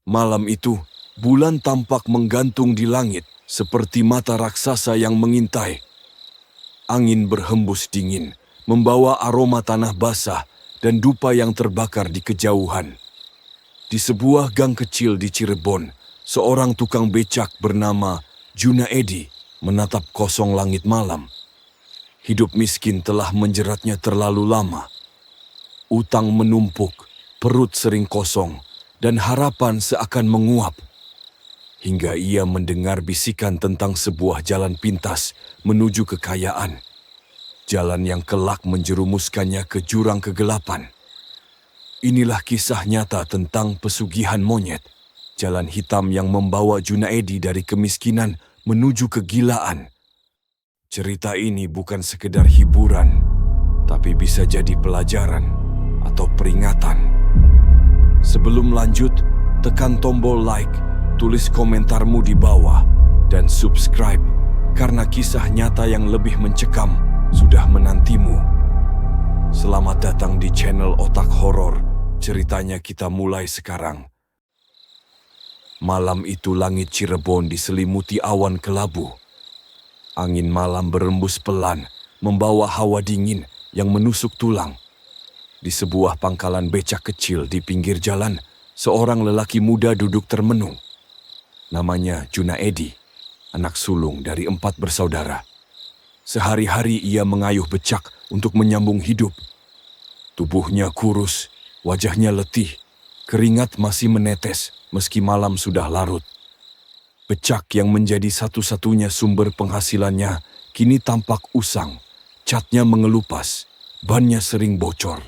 Malam itu, bulan tampak menggantung di langit seperti mata raksasa yang mengintai. Angin berhembus dingin, membawa aroma tanah basah dan dupa yang terbakar di kejauhan. Di sebuah gang kecil di Cirebon, seorang tukang becak bernama Junaedi menatap kosong langit malam. Hidup miskin telah menjeratnya terlalu lama. Utang menumpuk, perut sering kosong, dan harapan seakan menguap. Hingga ia mendengar bisikan tentang sebuah jalan pintas menuju kekayaan. Jalan yang kelak menjerumuskannya ke jurang kegelapan. Inilah kisah nyata tentang pesugihan monyet. Jalan hitam yang membawa Junaedi dari kemiskinan menuju kegilaan. Cerita ini bukan sekedar hiburan, tapi bisa jadi pelajaran atau peringatan. Sebelum lanjut, tekan tombol like, tulis komentarmu di bawah, dan subscribe karena kisah nyata yang lebih mencekam sudah menantimu. Selamat datang di channel Otak Horor. Ceritanya kita mulai sekarang. Malam itu langit Cirebon diselimuti awan kelabu. Angin malam berembus pelan, membawa hawa dingin yang menusuk tulang. Di sebuah pangkalan becak kecil di pinggir jalan, seorang lelaki muda duduk termenung. Namanya Junaedi, anak sulung dari 4 bersaudara. Sehari-hari ia mengayuh becak untuk menyambung hidup. Tubuhnya kurus, wajahnya letih, keringat masih menetes meski malam sudah larut. Becak yang menjadi satu-satunya sumber penghasilannya kini tampak usang, catnya mengelupas, bannya sering bocor.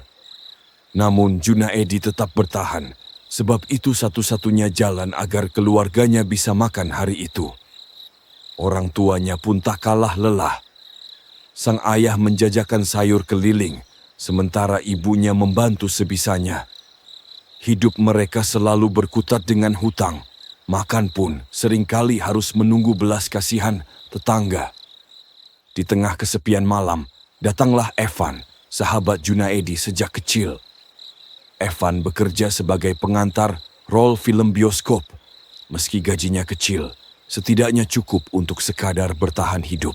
Namun Junaedi tetap bertahan, sebab itu satu-satunya jalan agar keluarganya bisa makan hari itu. Orang tuanya pun tak kalah lelah. Sang ayah menjajakan sayur keliling, sementara ibunya membantu sebisanya. Hidup mereka selalu berkutat dengan hutang. Makan pun seringkali harus menunggu belas kasihan tetangga. Di tengah kesepian malam, datanglah Evan, sahabat Junaedi sejak kecil. Evan bekerja sebagai pengantar rol film bioskop. Meski gajinya kecil, setidaknya cukup untuk sekadar bertahan hidup.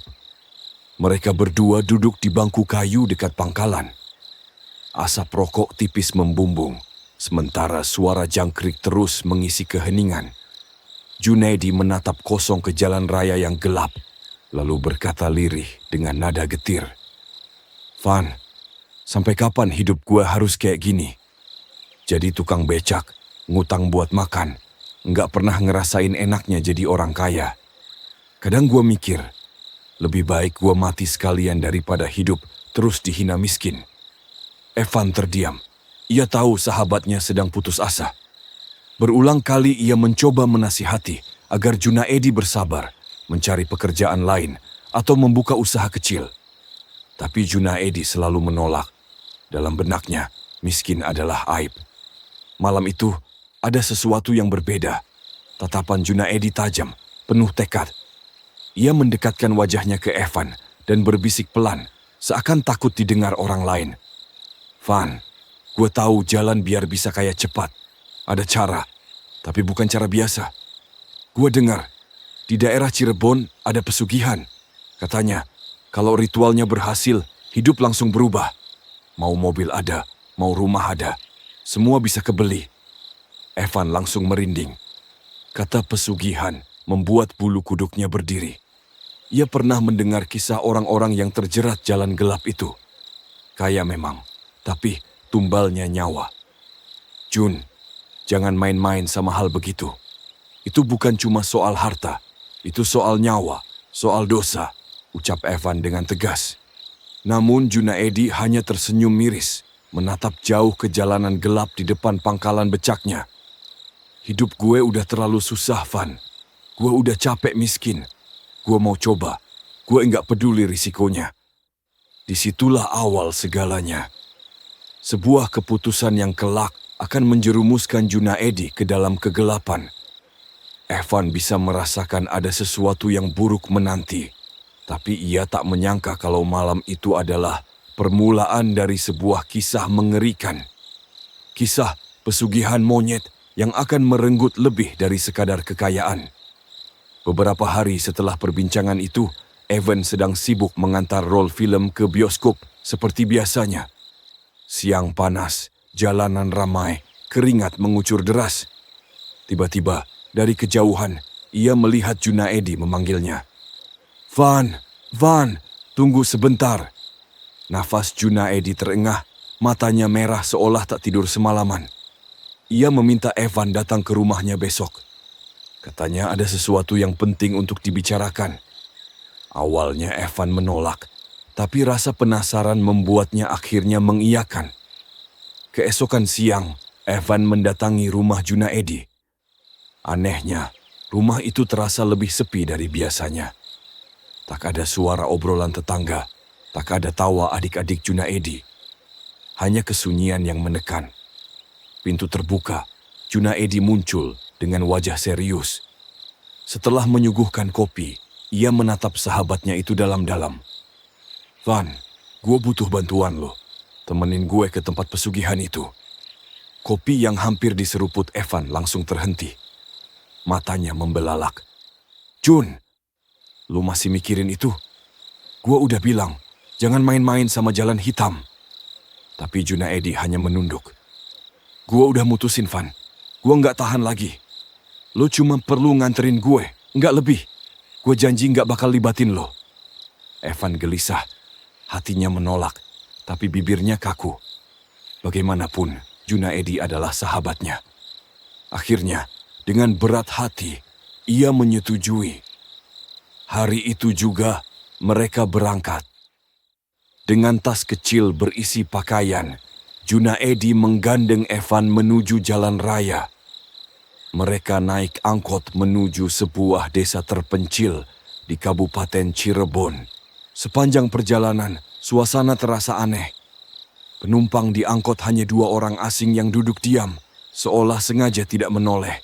Mereka berdua duduk di bangku kayu dekat pangkalan. Asap rokok tipis membumbung, sementara suara jangkrik terus mengisi keheningan. Junaedi menatap kosong ke jalan raya yang gelap, lalu berkata lirih dengan nada getir. "Van, sampai kapan hidup gua harus kayak gini? Jadi tukang becak, ngutang buat makan, nggak pernah ngerasain enaknya jadi orang kaya. Kadang gua mikir, lebih baik gua mati sekalian daripada hidup terus dihina miskin." Evan terdiam. Ia tahu sahabatnya sedang putus asa. Berulang kali ia mencoba menasihati agar Junaedi bersabar, mencari pekerjaan lain, atau membuka usaha kecil. Tapi Junaedi selalu menolak. Dalam benaknya, miskin adalah aib. Malam itu, ada sesuatu yang berbeda. Tatapan Junaedi tajam, penuh tekad. Ia mendekatkan wajahnya ke Evan dan berbisik pelan, seakan takut didengar orang lain. "Van, gue tahu jalan biar bisa kaya cepat. Ada cara, tapi bukan cara biasa. Gue dengar, di daerah Cirebon ada pesugihan. Katanya, kalau ritualnya berhasil, hidup langsung berubah. Mau mobil ada, mau rumah ada, semua bisa kebeli." Evan langsung merinding. Kata pesugihan membuat bulu kuduknya berdiri. Ia pernah mendengar kisah orang-orang yang terjerat jalan gelap itu. Kaya memang, tapi tumbalnya nyawa. "Jun, jangan main-main sama hal begitu. Itu bukan cuma soal harta, itu soal nyawa, soal dosa," ucap Evan dengan tegas. Namun Junaedi hanya tersenyum miris, menatap jauh ke jalanan gelap di depan pangkalan becaknya. "Hidup gue udah terlalu susah, Van. Gue udah capek miskin. Gue mau coba. Gue enggak peduli risikonya." Disitulah awal segalanya. Sebuah keputusan yang kelak akan menjerumuskan Junaedi ke dalam kegelapan. Evan bisa merasakan ada sesuatu yang buruk menanti, tapi ia tak menyangka kalau malam itu adalah permulaan dari sebuah kisah mengerikan. Kisah pesugihan monyet yang akan merenggut lebih dari sekadar kekayaan. Beberapa hari setelah perbincangan itu, Evan sedang sibuk mengantar roll film ke bioskop seperti biasanya. Siang panas, jalanan ramai, keringat mengucur deras. Tiba-tiba, dari kejauhan, ia melihat Junaedi memanggilnya. Van, tunggu sebentar." Nafas Junaedi terengah, matanya merah seolah tak tidur semalaman. Ia meminta Evan datang ke rumahnya besok. Katanya ada sesuatu yang penting untuk dibicarakan. Awalnya Evan menolak, tapi rasa penasaran membuatnya akhirnya mengiyakan. Keesokan siang, Evan mendatangi rumah Junaedi. Anehnya, rumah itu terasa lebih sepi dari biasanya. Tak ada suara obrolan tetangga, tak ada tawa adik-adik Junaedi. Hanya kesunyian yang menekan. Pintu terbuka, Junaedi muncul dengan wajah serius. Setelah menyuguhkan kopi, ia menatap sahabatnya itu dalam-dalam. "Van, gue butuh bantuan lo. Temenin gue ke tempat pesugihan itu." Kopi yang hampir diseruput Evan langsung terhenti. Matanya membelalak. "Jun, lo masih mikirin itu? Gue udah bilang, jangan main-main sama jalan hitam." Tapi Junaedi hanya menunduk. "Gue udah mutusin, Van. Gue nggak tahan lagi. Lo cuma perlu nganterin gue, nggak lebih. Gue janji nggak bakal libatin lo." Evan gelisah. Hatinya menolak, tapi bibirnya kaku. Bagaimanapun, Junaedi adalah sahabatnya. Akhirnya, dengan berat hati, ia menyetujui. Hari itu juga, mereka berangkat. Dengan tas kecil berisi pakaian, Junaedi menggandeng Evan menuju jalan raya. Mereka naik angkot menuju sebuah desa terpencil di Kabupaten Cirebon. Sepanjang perjalanan, suasana terasa aneh. Penumpang di angkot hanya 2 orang asing yang duduk diam, seolah sengaja tidak menoleh.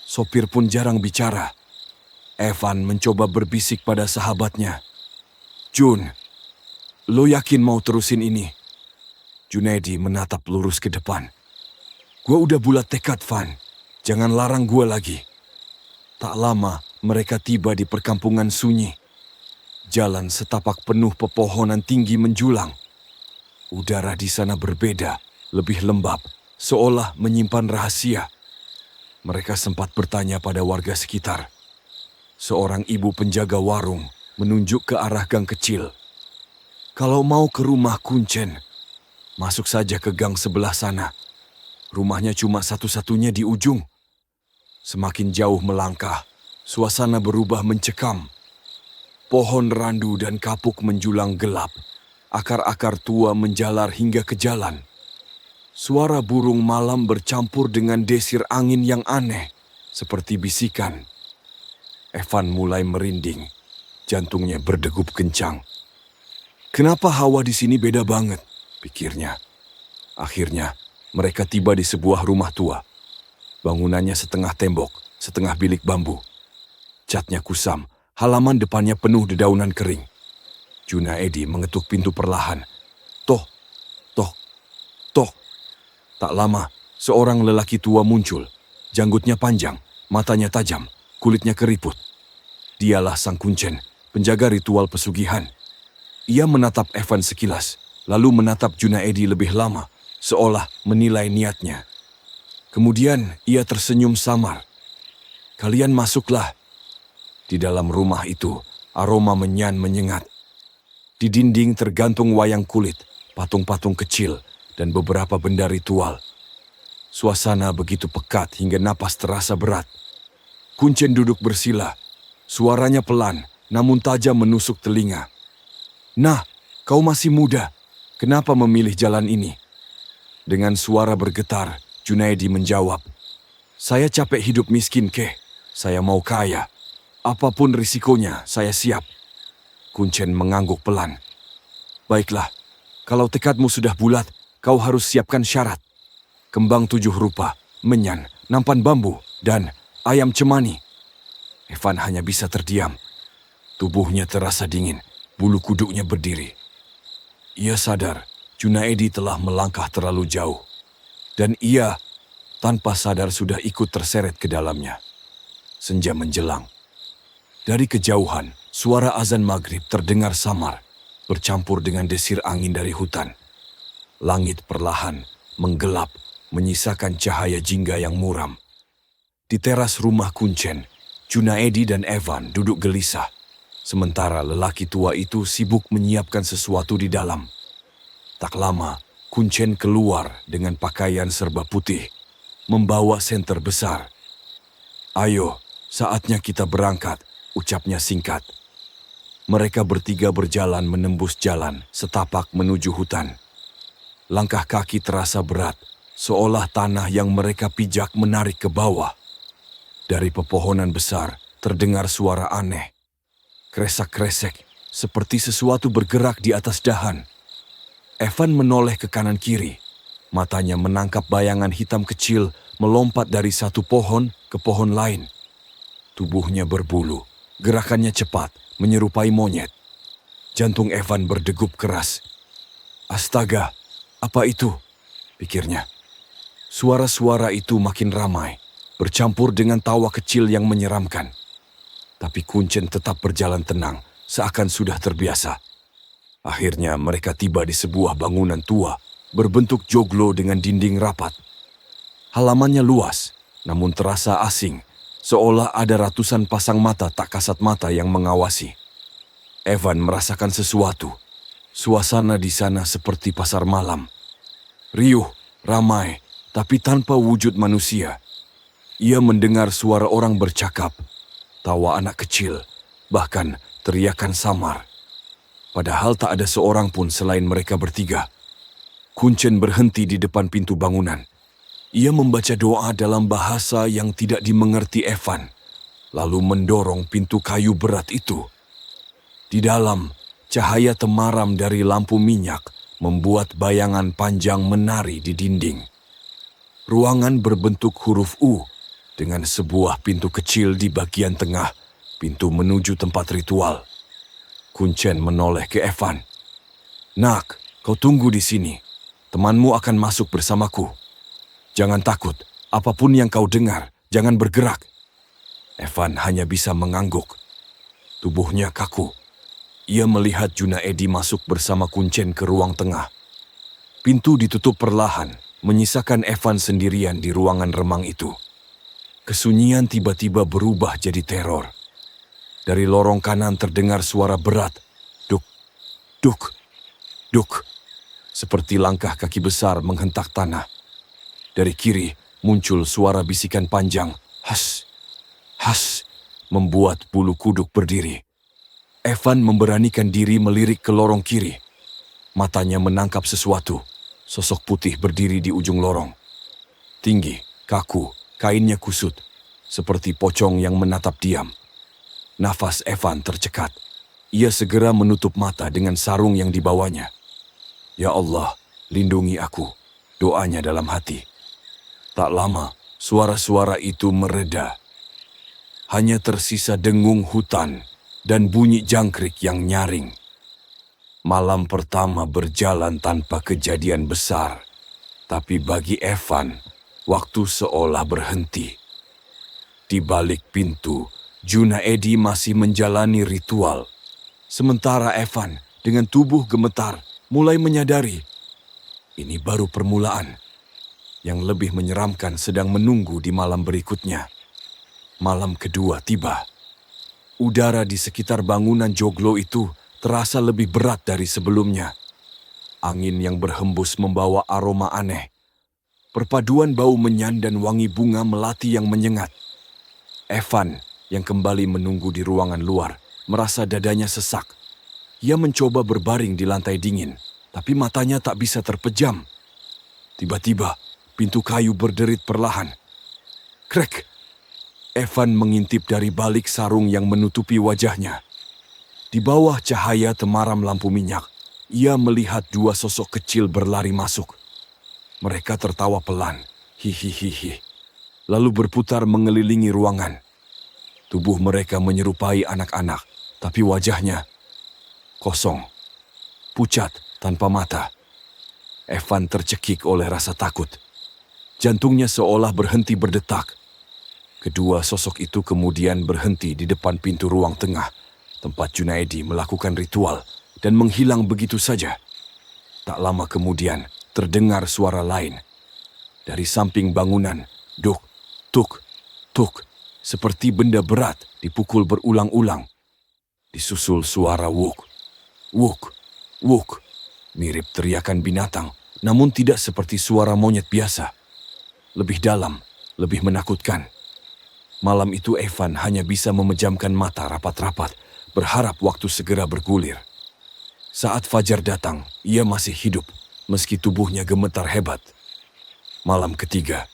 Sopir pun jarang bicara. Evan mencoba berbisik pada sahabatnya. "Jun, lo yakin mau terusin ini?" Junaedi menatap lurus ke depan. "Gue udah bulat tekad, Van. Jangan larang gue lagi." Tak lama, mereka tiba di perkampungan sunyi. Jalan setapak penuh pepohonan tinggi menjulang. Udara di sana berbeda, lebih lembab, seolah menyimpan rahasia. Mereka sempat bertanya pada warga sekitar. Seorang ibu penjaga warung menunjuk ke arah gang kecil. "Kalau mau ke rumah Kuncen, masuk saja ke gang sebelah sana. Rumahnya cuma satu-satunya di ujung." Semakin jauh melangkah, suasana berubah mencekam. Pohon randu dan kapuk menjulang gelap. Akar-akar tua menjalar hingga ke jalan. Suara burung malam bercampur dengan desir angin yang aneh, seperti bisikan. Evan mulai merinding. Jantungnya berdegup kencang. "Kenapa hawa di sini beda banget?" pikirnya. Akhirnya, mereka tiba di sebuah rumah tua. Bangunannya setengah tembok, setengah bilik bambu. Catnya kusam, halaman depannya penuh dedaunan kering. Junaedi mengetuk pintu perlahan. "Toh, toh, toh." Tak lama, seorang lelaki tua muncul. Janggutnya panjang, matanya tajam, kulitnya keriput. Dialah Sang Kuncen, penjaga ritual pesugihan. Ia menatap Evan sekilas, lalu menatap Junaedi lebih lama, seolah menilai niatnya. Kemudian ia tersenyum samar. "Kalian masuklah." Di dalam rumah itu, aroma menyan menyengat. Di dinding tergantung wayang kulit, patung-patung kecil, dan beberapa benda ritual. Suasana begitu pekat hingga napas terasa berat. Kuncen duduk bersila. Suaranya pelan, namun tajam menusuk telinga. "Nah, kau masih muda. Kenapa memilih jalan ini?" Dengan suara bergetar, Junaedi menjawab, "Saya capek hidup miskin, Keh. Saya mau kaya. Apapun risikonya, saya siap." Kuncen mengangguk pelan. "Baiklah, kalau tekadmu sudah bulat, kau harus siapkan syarat. Kembang 7 rupa, menyan, nampan bambu, dan ayam cemani." Evan hanya bisa terdiam. Tubuhnya terasa dingin, bulu kuduknya berdiri. Ia sadar Junaedi telah melangkah terlalu jauh. Dan ia tanpa sadar sudah ikut terseret ke dalamnya. Senja menjelang. Dari kejauhan, suara azan maghrib terdengar samar, bercampur dengan desir angin dari hutan. Langit perlahan menggelap, menyisakan cahaya jingga yang muram. Di teras rumah Kuncen, Junaedi dan Evan duduk gelisah, sementara lelaki tua itu sibuk menyiapkan sesuatu di dalam. Tak lama, Kuncen keluar dengan pakaian serba putih, membawa senter besar. "Ayo, saatnya kita berangkat," ucapnya singkat. Mereka bertiga berjalan menembus jalan setapak menuju hutan. Langkah kaki terasa berat, seolah tanah yang mereka pijak menarik ke bawah. Dari pepohonan besar terdengar suara aneh. Kresak-kresek, seperti sesuatu bergerak di atas dahan. Evan menoleh ke kanan kiri. Matanya menangkap bayangan hitam kecil melompat dari satu pohon ke pohon lain. Tubuhnya berbulu, gerakannya cepat, menyerupai monyet. Jantung Evan berdegup keras. "Astaga, apa itu?" pikirnya. Suara-suara itu makin ramai, bercampur dengan tawa kecil yang menyeramkan. Tapi Kuncen tetap berjalan tenang, seakan sudah terbiasa. Akhirnya mereka tiba di sebuah bangunan tua, berbentuk joglo dengan dinding rapat. Halamannya luas, namun terasa asing, seolah ada ratusan pasang mata tak kasat mata yang mengawasi. Evan merasakan sesuatu. Suasana di sana seperti pasar malam. Riuh, ramai, tapi tanpa wujud manusia. Ia mendengar suara orang bercakap, tawa anak kecil, bahkan teriakan samar. Padahal tak ada seorang pun selain mereka bertiga. Kuncen berhenti di depan pintu bangunan. Ia membaca doa dalam bahasa yang tidak dimengerti Evan, lalu mendorong pintu kayu berat itu. Di dalam, cahaya temaram dari lampu minyak membuat bayangan panjang menari di dinding. Ruangan berbentuk huruf U, dengan sebuah pintu kecil di bagian tengah, pintu menuju tempat ritual. Kuncen menoleh ke Evan. "Nak, kau tunggu di sini. Temanmu akan masuk bersamaku. Jangan takut, apapun yang kau dengar, jangan bergerak." Evan hanya bisa mengangguk. Tubuhnya kaku. Ia melihat Junaedi masuk bersama Kuncen ke ruang tengah. Pintu ditutup perlahan, menyisakan Evan sendirian di ruangan remang itu. Kesunyian tiba-tiba berubah jadi teror. Dari lorong kanan terdengar suara berat. Duk, duk, duk. Seperti langkah kaki besar menghentak tanah. Dari kiri muncul suara bisikan panjang. Has, has, membuat bulu kuduk berdiri. Evan memberanikan diri melirik ke lorong kiri. Matanya menangkap sesuatu. Sosok putih berdiri di ujung lorong. Tinggi, kaku, kainnya kusut. Seperti pocong yang menatap diam. Nafas Evan tercekat. Ia segera menutup mata dengan sarung yang dibawanya. "Ya Allah, lindungi aku," doanya dalam hati. Tak lama, suara-suara itu mereda. Hanya tersisa dengung hutan dan bunyi jangkrik yang nyaring. Malam pertama berjalan tanpa kejadian besar, tapi bagi Evan, waktu seolah berhenti. Di balik pintu, Junaedi masih menjalani ritual. Sementara Evan, dengan tubuh gemetar, mulai menyadari. Ini baru permulaan. Yang lebih menyeramkan sedang menunggu di malam berikutnya. Malam kedua tiba. Udara di sekitar bangunan joglo itu terasa lebih berat dari sebelumnya. Angin yang berhembus membawa aroma aneh. Perpaduan bau menyan dan wangi bunga melati yang menyengat. Evan, yang kembali menunggu di ruangan luar, merasa dadanya sesak. Ia mencoba berbaring di lantai dingin, tapi matanya tak bisa terpejam. Tiba-tiba, pintu kayu berderit perlahan. Krek! Evan mengintip dari balik sarung yang menutupi wajahnya. Di bawah cahaya temaram lampu minyak, ia melihat dua sosok kecil berlari masuk. Mereka tertawa pelan, hihihihi, lalu berputar mengelilingi ruangan. Tubuh mereka menyerupai anak-anak, tapi wajahnya kosong, pucat, tanpa mata. Evan tercekik oleh rasa takut. Jantungnya seolah berhenti berdetak. Kedua sosok itu kemudian berhenti di depan pintu ruang tengah, tempat Junaedi melakukan ritual dan menghilang begitu saja. Tak lama kemudian, terdengar suara lain. Dari samping bangunan, duk, tuk, tuk, seperti benda berat dipukul berulang-ulang. Disusul suara wuk, wuk, wuk, mirip teriakan binatang, namun tidak seperti suara monyet biasa. Lebih dalam, lebih menakutkan. Malam itu Evan hanya bisa memejamkan mata rapat-rapat, berharap waktu segera bergulir. Saat fajar datang, ia masih hidup, meski tubuhnya gemetar hebat. Malam ketiga,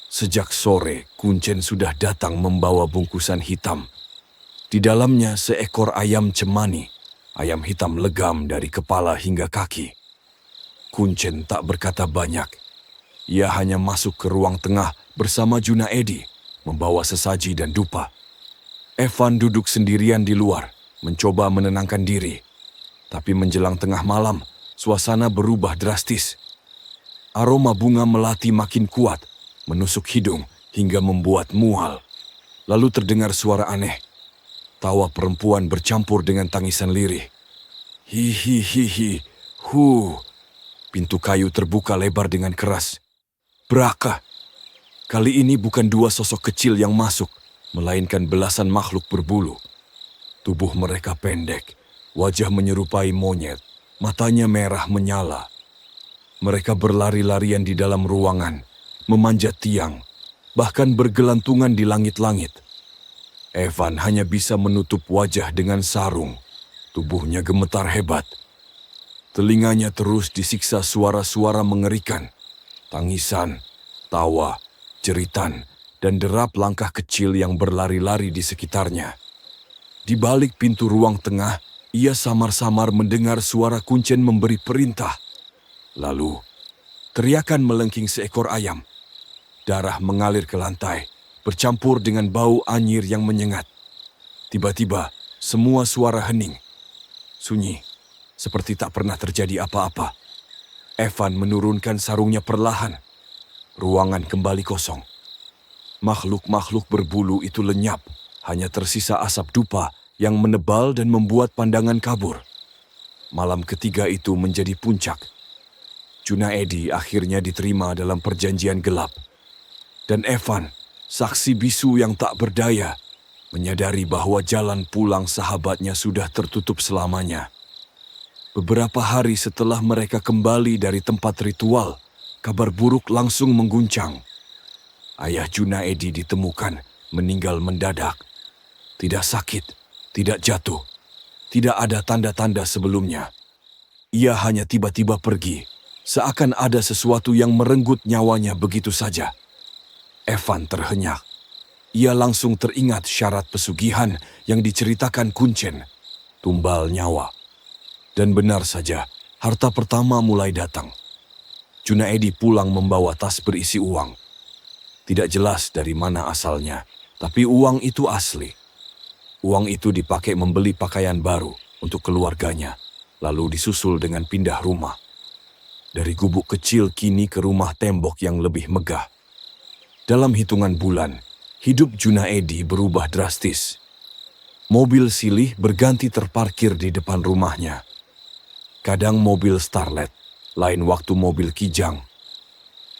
sejak sore, Kuncen sudah datang membawa bungkusan hitam. Di dalamnya seekor ayam cemani, ayam hitam legam dari kepala hingga kaki. Kuncen tak berkata banyak. Ia hanya masuk ke ruang tengah bersama Junaedi, membawa sesaji dan dupa. Evan duduk sendirian di luar, mencoba menenangkan diri. Tapi menjelang tengah malam, suasana berubah drastis. Aroma bunga melati makin kuat, menusuk hidung hingga membuat mual. Lalu terdengar suara aneh. Tawa perempuan bercampur dengan tangisan lirih. Hihihihi, hu. Pintu kayu terbuka lebar dengan keras. Braka. Kali ini bukan dua sosok kecil yang masuk, melainkan belasan makhluk berbulu. Tubuh mereka pendek, wajah menyerupai monyet, matanya merah menyala. Mereka berlari-larian di dalam ruangan, memanjat tiang, bahkan bergelantungan di langit-langit. Evan hanya bisa menutup wajah dengan sarung. Tubuhnya gemetar hebat. Telinganya terus disiksa suara-suara mengerikan. Tangisan, tawa, jeritan, dan derap langkah kecil yang berlari-lari di sekitarnya. Di balik pintu ruang tengah, ia samar-samar mendengar suara Kuncen memberi perintah. Lalu, teriakan melengking seekor ayam. Darah mengalir ke lantai, bercampur dengan bau anyir yang menyengat. Tiba-tiba, semua suara hening. Sunyi, seperti tak pernah terjadi apa-apa. Evan menurunkan sarungnya perlahan. Ruangan kembali kosong. Makhluk-makhluk berbulu itu lenyap, hanya tersisa asap dupa yang menebal dan membuat pandangan kabur. Malam ketiga itu menjadi puncak. Junaedi akhirnya diterima dalam perjanjian gelap. Dan Evan, saksi bisu yang tak berdaya, menyadari bahwa jalan pulang sahabatnya sudah tertutup selamanya. Beberapa hari setelah mereka kembali dari tempat ritual, kabar buruk langsung mengguncang. Ayah Junaedi ditemukan meninggal mendadak. Tidak sakit, tidak jatuh, tidak ada tanda-tanda sebelumnya. Ia hanya tiba-tiba pergi, seakan ada sesuatu yang merenggut nyawanya begitu saja. Evan terhenyak. Ia langsung teringat syarat pesugihan yang diceritakan Kuncen, tumbal nyawa. Dan benar saja, harta pertama mulai datang. Junaedi pulang membawa tas berisi uang. Tidak jelas dari mana asalnya, tapi uang itu asli. Uang itu dipakai membeli pakaian baru untuk keluarganya, lalu disusul dengan pindah rumah. Dari gubuk kecil kini ke rumah tembok yang lebih megah. Dalam hitungan bulan, hidup Junaedi berubah drastis. Mobil silih berganti terparkir di depan rumahnya. Kadang mobil Starlet, lain waktu mobil Kijang.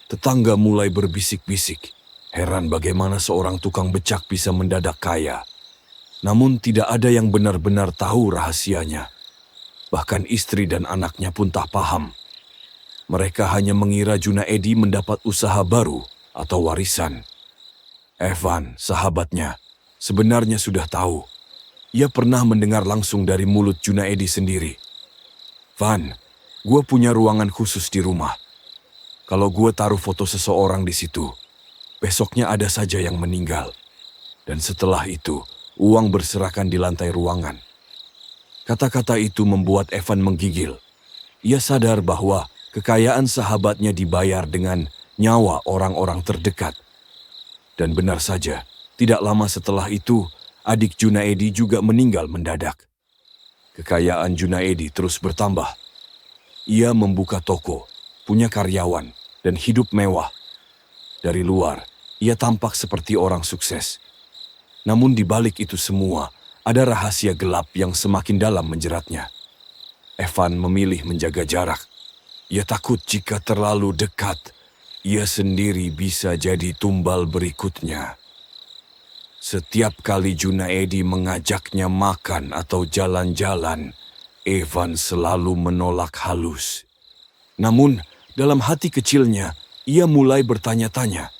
Tetangga mulai berbisik-bisik, heran bagaimana seorang tukang becak bisa mendadak kaya. Namun tidak ada yang benar-benar tahu rahasianya. Bahkan istri dan anaknya pun tak paham. Mereka hanya mengira Junaedi mendapat usaha baru atau warisan. Evan, sahabatnya, sebenarnya sudah tahu. Ia pernah mendengar langsung dari mulut Junaedi sendiri. Van, gue punya ruangan khusus di rumah. Kalau gue taruh foto seseorang di situ, besoknya ada saja yang meninggal. Dan setelah itu, uang berserakan di lantai ruangan. Kata-kata itu membuat Evan menggigil. Ia sadar bahwa kekayaan sahabatnya dibayar dengan nyawa orang-orang terdekat. Dan benar saja, tidak lama setelah itu, adik Junaedi juga meninggal mendadak. Kekayaan Junaedi terus bertambah. Ia membuka toko, punya karyawan, dan hidup mewah. Dari luar, ia tampak seperti orang sukses. Namun di balik itu semua, ada rahasia gelap yang semakin dalam menjeratnya. Evan memilih menjaga jarak. Ia takut jika terlalu dekat, ia sendiri bisa jadi tumbal berikutnya. Setiap kali Junaedi mengajaknya makan atau jalan-jalan, Evan selalu menolak halus. Namun, dalam hati kecilnya, ia mulai bertanya-tanya,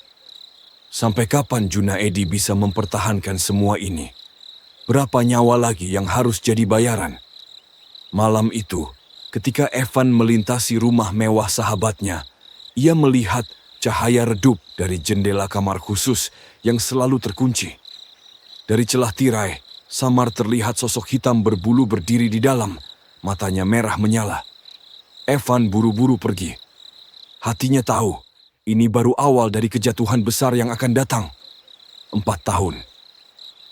sampai kapan Junaedi bisa mempertahankan semua ini? Berapa nyawa lagi yang harus jadi bayaran? Malam itu, ketika Evan melintasi rumah mewah sahabatnya, ia melihat cahaya redup dari jendela kamar khusus yang selalu terkunci. Dari celah tirai, samar terlihat sosok hitam berbulu berdiri di dalam, matanya merah menyala. Evan buru-buru pergi. Hatinya tahu, ini baru awal dari kejatuhan besar yang akan datang. 4 tahun.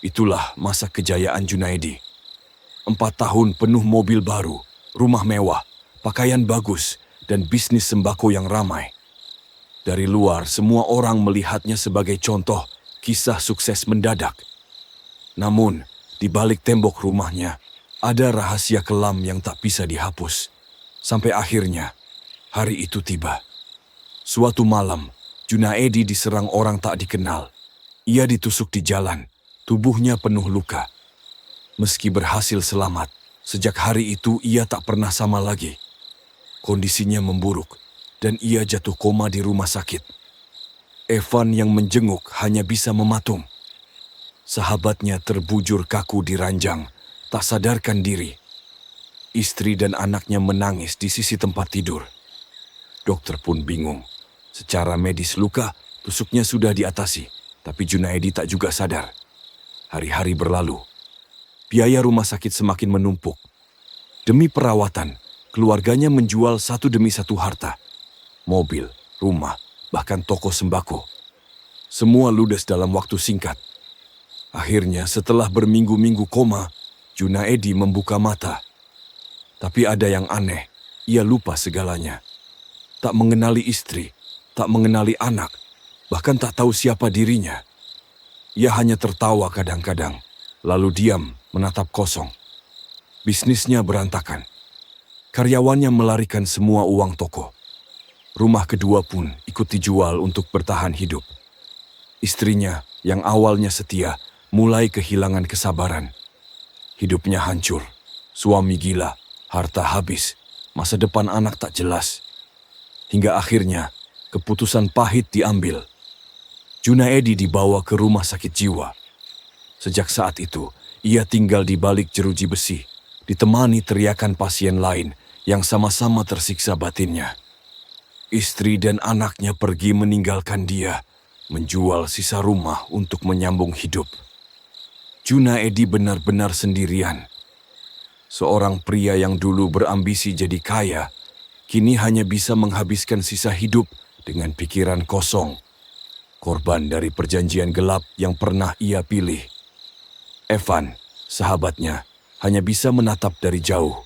Itulah masa kejayaan Junaedi. 4 tahun penuh mobil baru, rumah mewah, pakaian bagus, dan bisnis sembako yang ramai. Dari luar, semua orang melihatnya sebagai contoh kisah sukses mendadak. Namun, di balik tembok rumahnya, ada rahasia kelam yang tak bisa dihapus. Sampai akhirnya, hari itu tiba. Suatu malam, Junaedi diserang orang tak dikenal. Ia ditusuk di jalan, tubuhnya penuh luka. Meski berhasil selamat, sejak hari itu ia tak pernah sama lagi. Kondisinya memburuk, dan ia jatuh koma di rumah sakit. Evan yang menjenguk hanya bisa mematung. Sahabatnya terbujur kaku di ranjang, tak sadarkan diri. Istri dan anaknya menangis di sisi tempat tidur. Dokter pun bingung. Secara medis luka, tusuknya sudah diatasi, tapi Junaedi tak juga sadar. Hari-hari berlalu. Biaya rumah sakit semakin menumpuk. Demi perawatan, keluarganya menjual satu demi satu harta. Mobil, rumah, bahkan toko sembako. Semua ludes dalam waktu singkat. Akhirnya setelah berminggu-minggu koma, Junaedi membuka mata. Tapi ada yang aneh, ia lupa segalanya. Tak mengenali istri, tak mengenali anak, bahkan tak tahu siapa dirinya. Ia hanya tertawa kadang-kadang, lalu diam menatap kosong. Bisnisnya berantakan. Karyawannya melarikan semua uang toko. Rumah kedua pun ikut dijual untuk bertahan hidup. Istrinya yang awalnya setia, mulai kehilangan kesabaran. Hidupnya hancur, suami gila, harta habis, masa depan anak tak jelas. Hingga akhirnya, keputusan pahit diambil. Junaedi dibawa ke rumah sakit jiwa. Sejak saat itu, ia tinggal di balik jeruji besi, ditemani teriakan pasien lain yang sama-sama tersiksa batinnya. Istri dan anaknya pergi meninggalkan dia, menjual sisa rumah untuk menyambung hidup. Junaedi benar-benar sendirian. Seorang pria yang dulu berambisi jadi kaya, kini hanya bisa menghabiskan sisa hidup dengan pikiran kosong. Korban dari perjanjian gelap yang pernah ia pilih. Evan, sahabatnya, hanya bisa menatap dari jauh.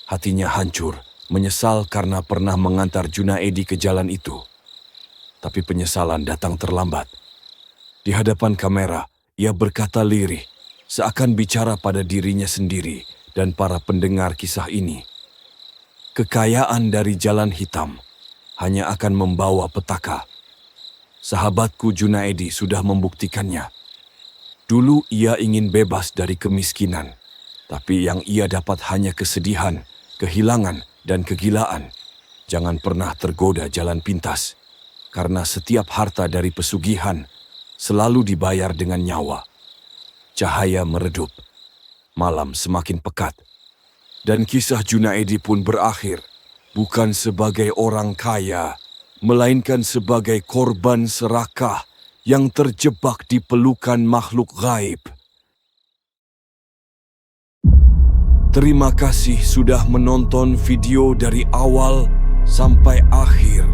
Hatinya hancur, menyesal karena pernah mengantar Junaedi ke jalan itu. Tapi penyesalan datang terlambat. Di hadapan kamera, ia berkata lirih, seakan bicara pada dirinya sendiri dan para pendengar kisah ini. Kekayaan dari jalan hitam hanya akan membawa petaka. Sahabatku Junaedi sudah membuktikannya. Dulu ia ingin bebas dari kemiskinan, tapi yang ia dapat hanya kesedihan, kehilangan, dan kegilaan. Jangan pernah tergoda jalan pintas, karena setiap harta dari pesugihan selalu dibayar dengan nyawa. Cahaya meredup, malam semakin pekat, dan kisah Junaedi pun berakhir bukan sebagai orang kaya, melainkan sebagai korban serakah yang terjebak di pelukan makhluk gaib. Terima kasih sudah menonton video dari awal sampai akhir.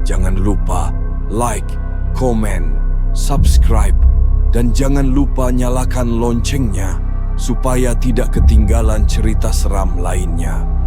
Jangan lupa like, komen, subscribe, dan jangan lupa nyalakan loncengnya supaya tidak ketinggalan cerita seram lainnya.